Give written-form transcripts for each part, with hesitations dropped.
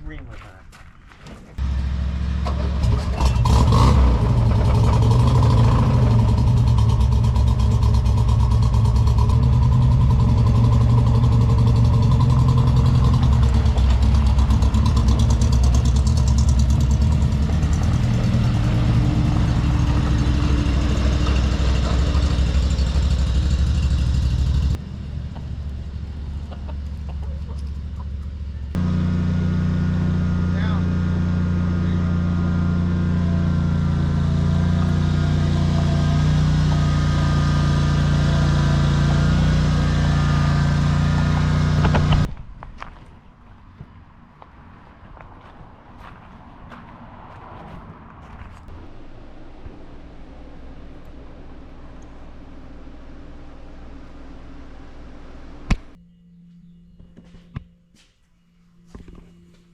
agreeing with that.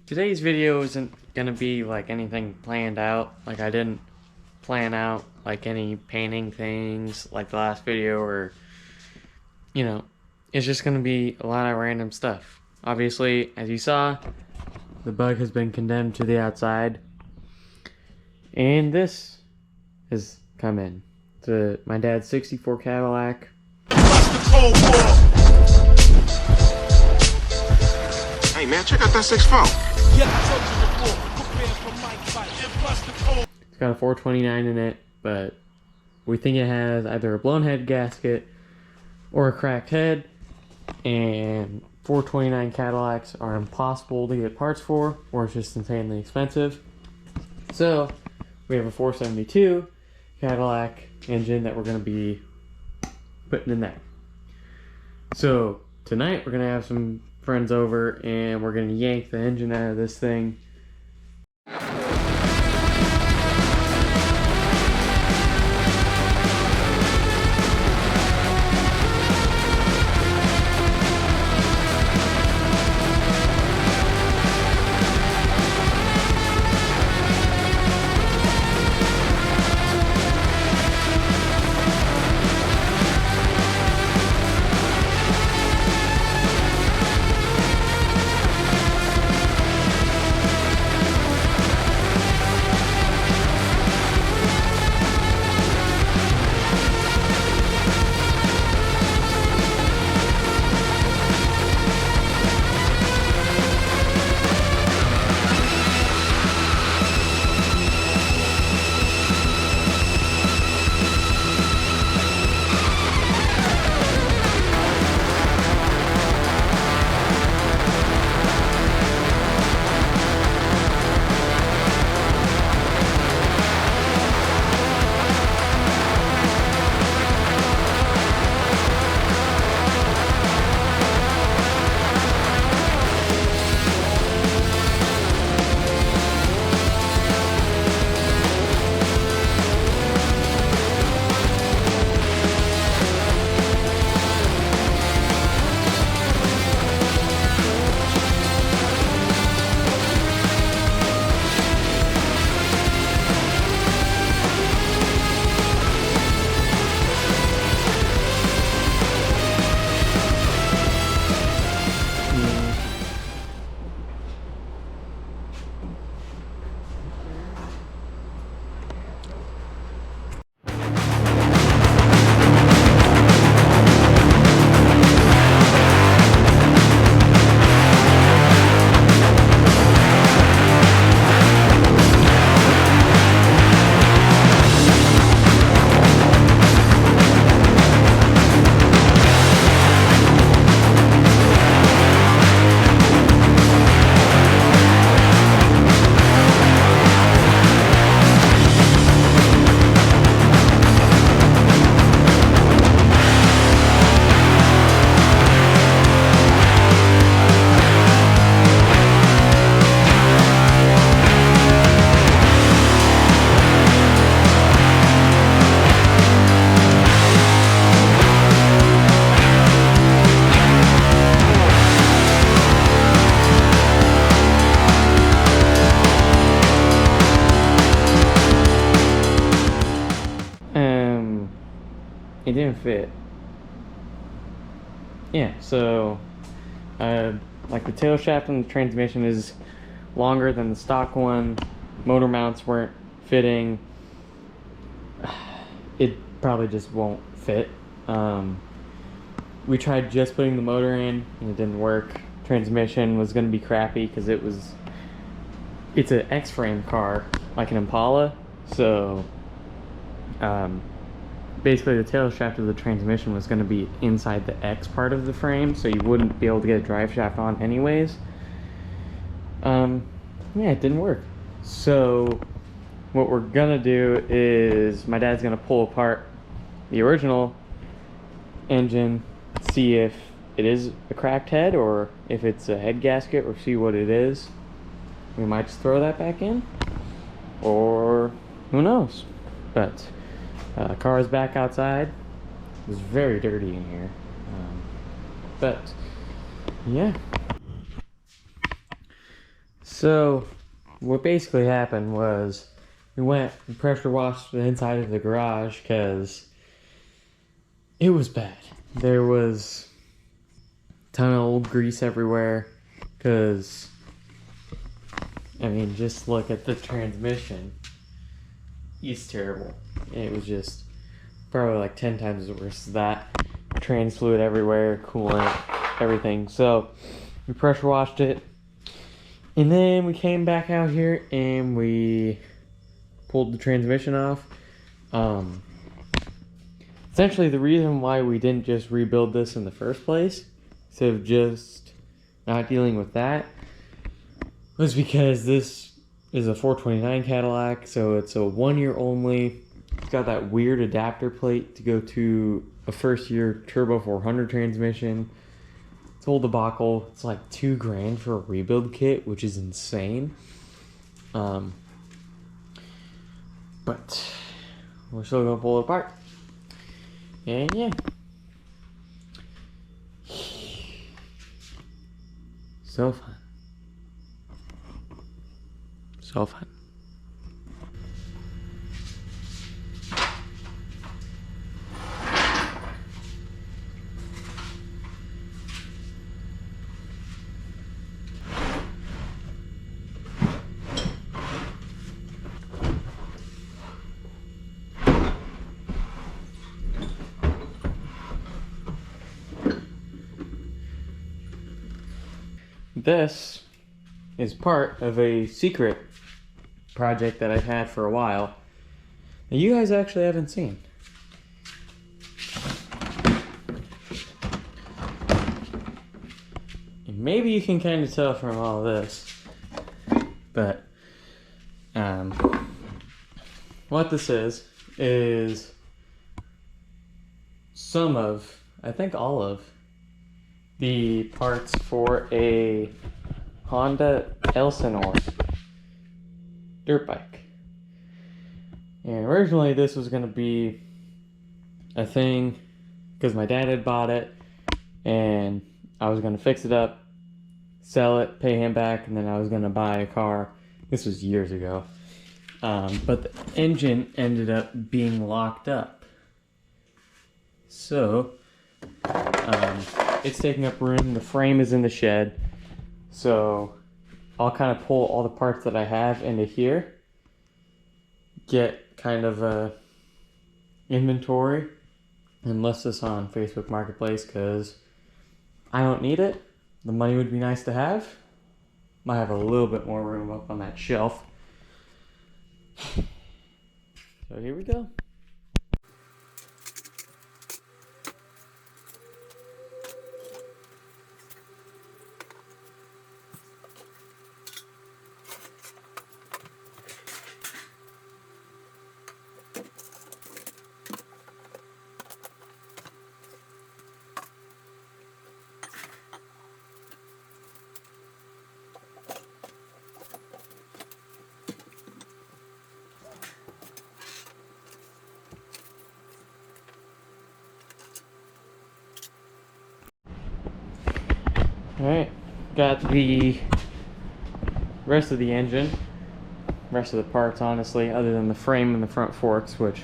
Today's video isn't gonna be like anything planned out. Like I didn't plan out like any painting things like the last video, or you know, it's just gonna be a lot of random stuff. Obviously, as you saw, the bug has been condemned to the outside, and this has come in. My dad's '64 Cadillac. Hey man, check out that 6.4. It's got a 429 in it, but we think it has either a blown head gasket or a cracked head, and 429 Cadillacs are impossible to get parts for, or it's just insanely expensive. So we have a 472 Cadillac engine that we're going to be putting in there. So tonight we're going to have some friends over and we're going to yank the engine out of this thing. It didn't fit. Yeah, so like the tail shaft and the transmission is longer than the stock one. Motor mounts weren't fitting. It probably just won't fit. We tried just putting the motor in and it didn't work. Transmission was going to be crappy because it's an X-frame car, like an Impala. So basically the tail shaft of the transmission was going to be inside the X part of the frame, so you wouldn't be able to get a drive shaft on anyways. Yeah, it didn't work. So what we're gonna do is my dad's gonna pull apart the original engine, see if it is a cracked head or if it's a head gasket, or see what it is. We might just throw that back in, or who knows. But car is back outside. It was very dirty in here, but yeah. So what basically happened was we went and pressure washed the inside of the garage because it was bad. There was a ton of old grease everywhere because, I mean, just look at the transmission. It's terrible. It was just probably like 10 times worse than that. Trans fluid everywhere, coolant, everything. So we pressure washed it. And then we came back out here and we pulled the transmission off. Essentially the reason why we didn't just rebuild this in the first place, instead of just not dealing with that, was because this is a 429 Cadillac, so it's a 1 year only. It's got that weird adapter plate to go to a first year turbo 400 transmission. It's old debacle. It's like $2 grand for a rebuild kit, which is insane. But we're still gonna pull it apart. And yeah. So fun. So fun. This is part of a secret project that I've had for a while that you guys actually haven't seen. And maybe you can kind of tell from all this, but what this is some of, I think all of, the parts for a Honda Elsinore dirt bike. And originally this was going to be a thing because my dad had bought it and I was going to fix it up, sell it, pay him back, and then I was going to buy a car. This was years ago. But the engine ended up being locked up. So it's taking up room. The frame is in the shed. So I'll kind of pull all the parts that I have into here, get kind of a inventory, and list this on Facebook Marketplace because I don't need it. The money would be nice to have. Might have a little bit more room up on that shelf. So here we go. Alright, got the rest of the engine, rest of the parts honestly, other than the frame and the front forks, which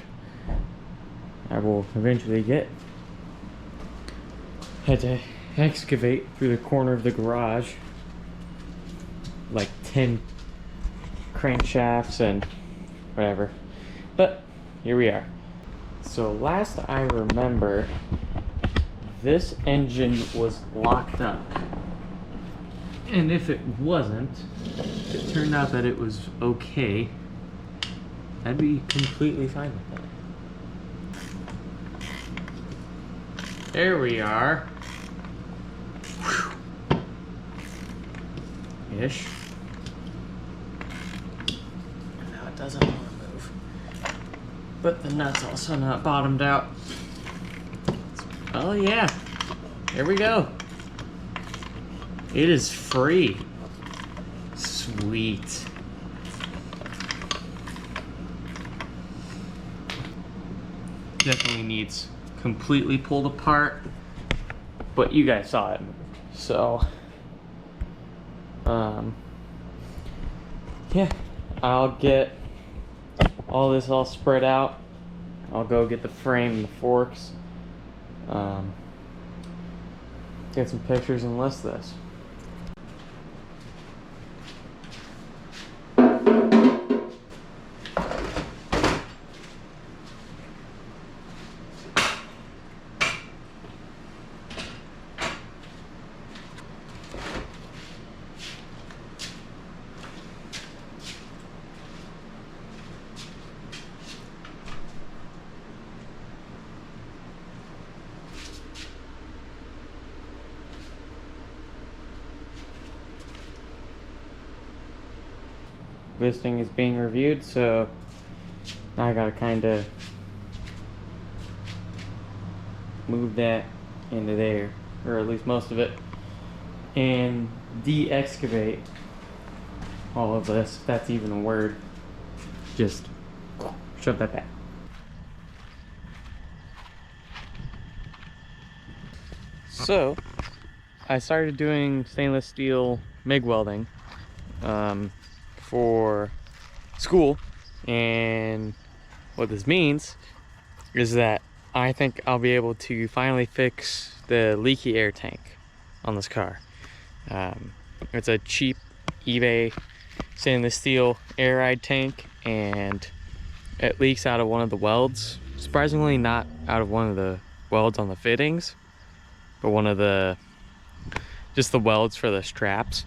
I will eventually get. Had to excavate through the corner of the garage like 10 crankshafts and whatever. But here we are. So last I remember, this engine was locked up. And if it wasn't, it turned out that it was okay, I'd be completely fine with that. There we are. Ish. Now it doesn't want to move. But the nut's also not bottomed out. Oh yeah. Here we go. It is free. Sweet. Definitely needs completely pulled apart, but you guys saw it. So, yeah, I'll get all this all spread out. I'll go get the frame and the forks. Get some pictures and list this. This thing is being reviewed, so now I gotta kind of move that into there, or at least most of it, and de-excavate all of this, if that's even a word. Just shove that back. So, I started doing stainless steel MIG welding for school, and what this means is that I think I'll be able to finally fix the leaky air tank on this car. It's a cheap eBay stainless steel air ride tank, and it leaks out of one of the welds. Surprisingly, not out of one of the welds on the fittings, but one of the just the welds for the straps.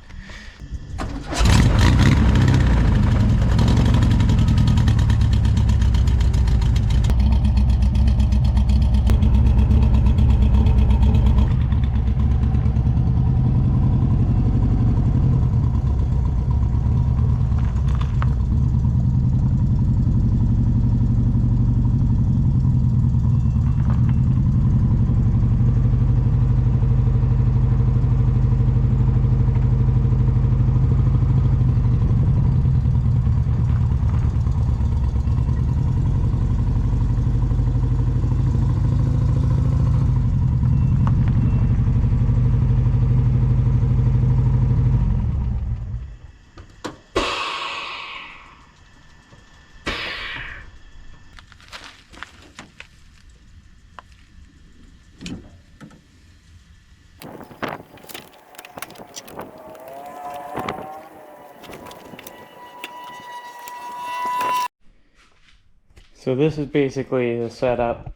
So this is basically the setup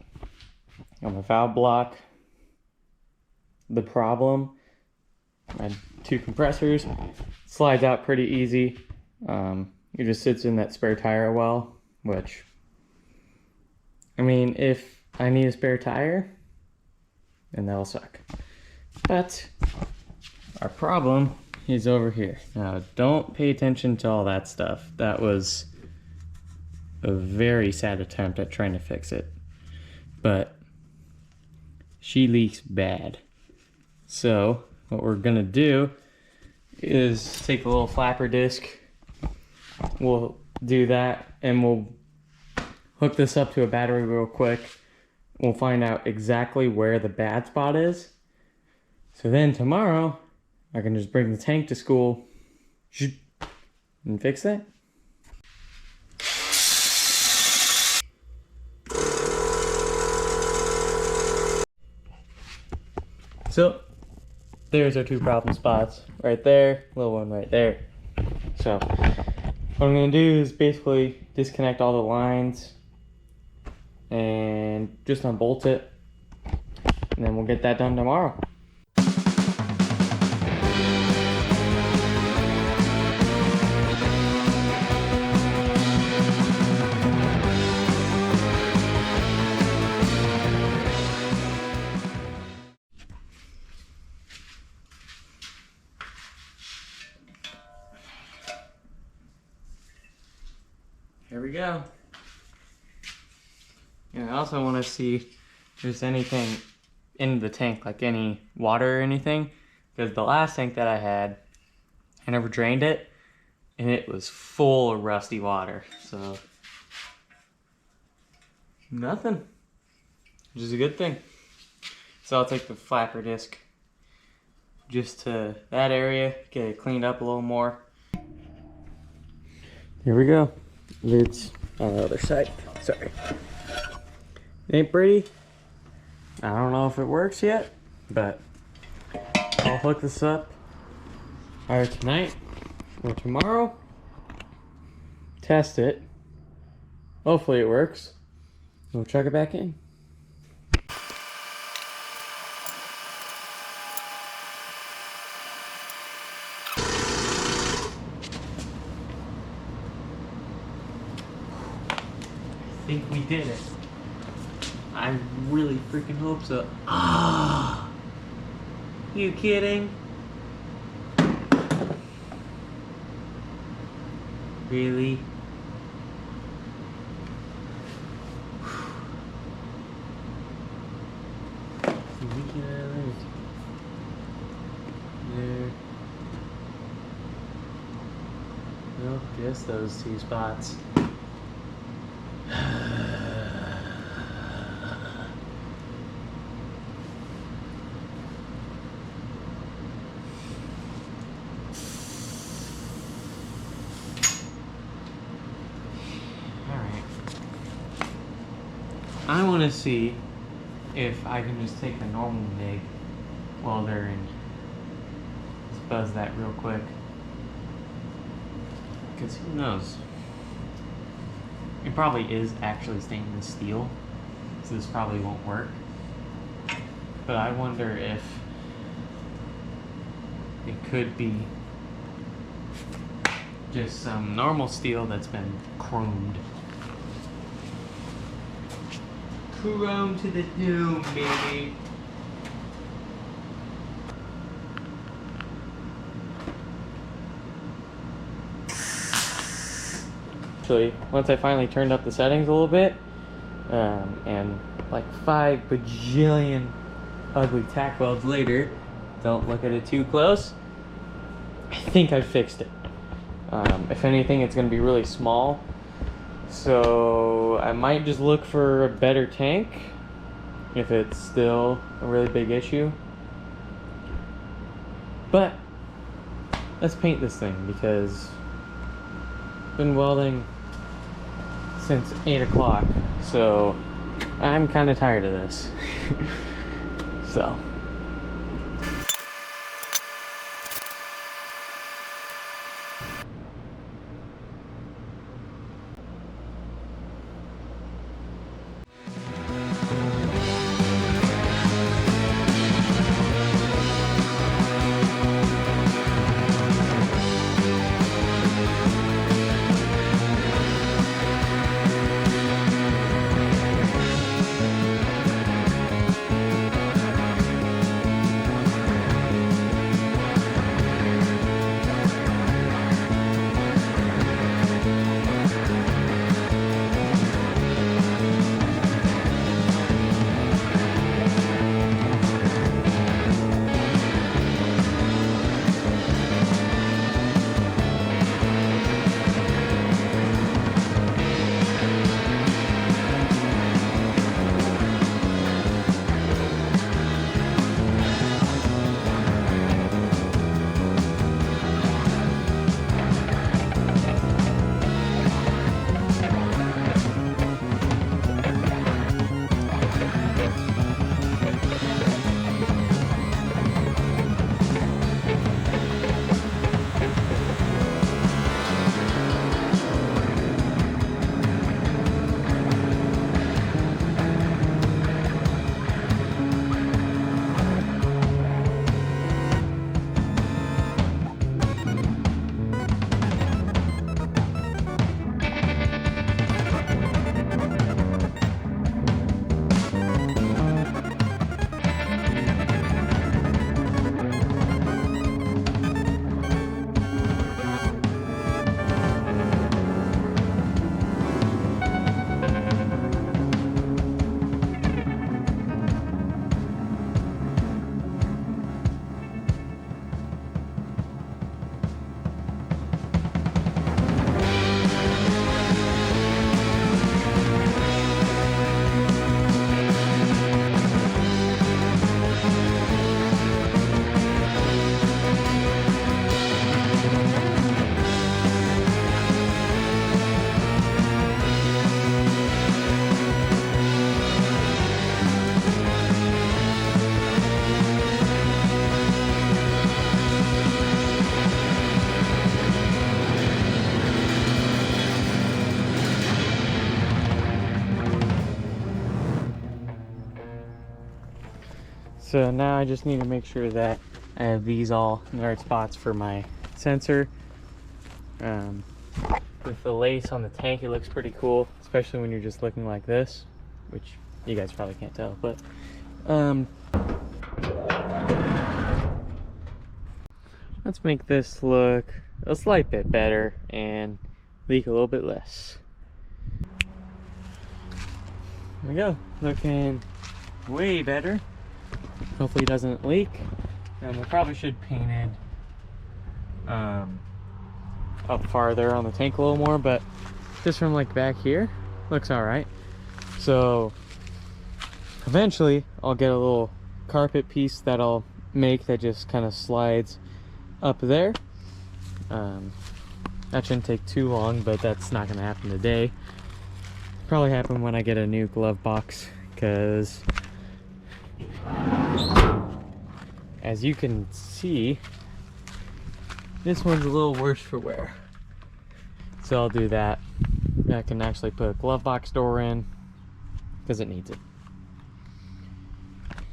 of a valve block. The problem, I had 2 compressors, slides out pretty easy. It just sits in that spare tire well, which, I mean, if I need a spare tire, then that'll suck. But our problem is over here. Now, don't pay attention to all that stuff. That was a very sad attempt at trying to fix it, but she leaks bad. So what we're gonna do is take a little flapper disc. We'll do that, and we'll hook this up to a battery real quick. We'll find out exactly where the bad spot is, so then tomorrow I can just bring the tank to school and fix that. So there's our 2 problem spots. Right there, little one right there. So what I'm gonna do is basically disconnect all the lines and just unbolt it, and then we'll get that done tomorrow. Here we go. And I also want to see if there's anything in the tank, like any water or anything, because the last tank that I had, I never drained it, and it was full of rusty water. So nothing, which is a good thing. So I'll take the flapper disc just to that area, get it cleaned up a little more. Here we go. Lid's on the other side. Sorry. Ain't pretty. I don't know if it works yet, but I'll hook this up either tonight or tomorrow. Test it. Hopefully it works. We'll chuck it back in. I think we did it. I really freaking hope so. Ah! You kidding? Really? There. Nope, just those two spots. I want to see if I can just take the normal MIG welder and just buzz that real quick. Because who knows? It probably is actually stainless steel, so this probably won't work. But I wonder if it could be just some normal steel that's been chromed. Chrome to the doom, baby. Actually, once I finally turned up the settings a little bit, and like 5 bajillion ugly tack welds later, don't look at it too close, I think I fixed it. If anything, it's going to be really small. So I might just look for a better tank if it's still a really big issue. But let's paint this thing because I've been welding since 8 o'clock, so I'm kind of tired of this. So So now I just need to make sure that I have these all in the right spots for my sensor. With the lace on the tank, it looks pretty cool, especially when you're just looking like this, which you guys probably can't tell, but let's make this look a slight bit better and leak a little bit less. There we go, looking way better. Hopefully it doesn't leak. And we probably should paint it up farther on the tank a little more, but just from like back here, looks all right. So eventually I'll get a little carpet piece that I'll make that just kind of slides up there. That shouldn't take too long, but that's not gonna happen today. Probably happen when I get a new glove box, because as you can see, this one's a little worse for wear. So I'll do that. I can actually put a glove box door in because it needs it.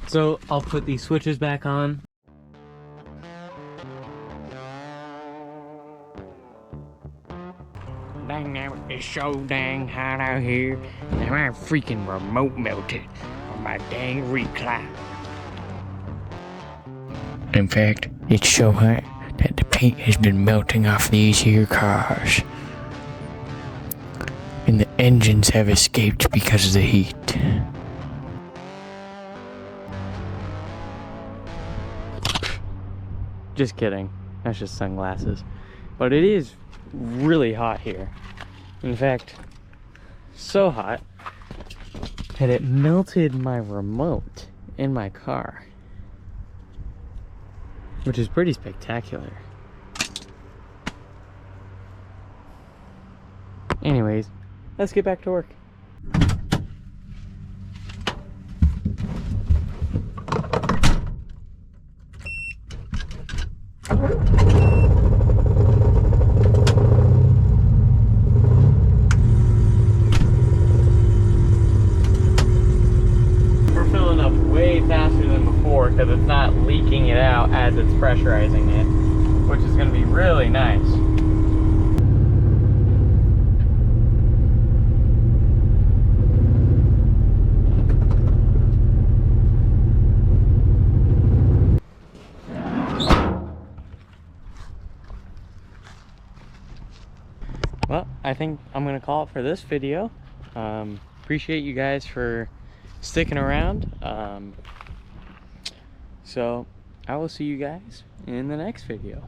So I'll put these switches back on. Dang, now it's so dang hot out here. And my freaking remote melted on my dang recline. In fact, it's so hot that the paint has been melting off these here cars. And the engines have escaped because of the heat. Just kidding. That's just sunglasses. But it is really hot here. In fact, so hot that it melted my remote in my car, which is pretty spectacular. Anyways, let's get back to work. We're filling up way faster than before because it's not leaking it out as it's pressurizing it, which is going to be really nice. Well, I think I'm going to call it for this video. Appreciate you guys for sticking around. So I will see you guys in the next video.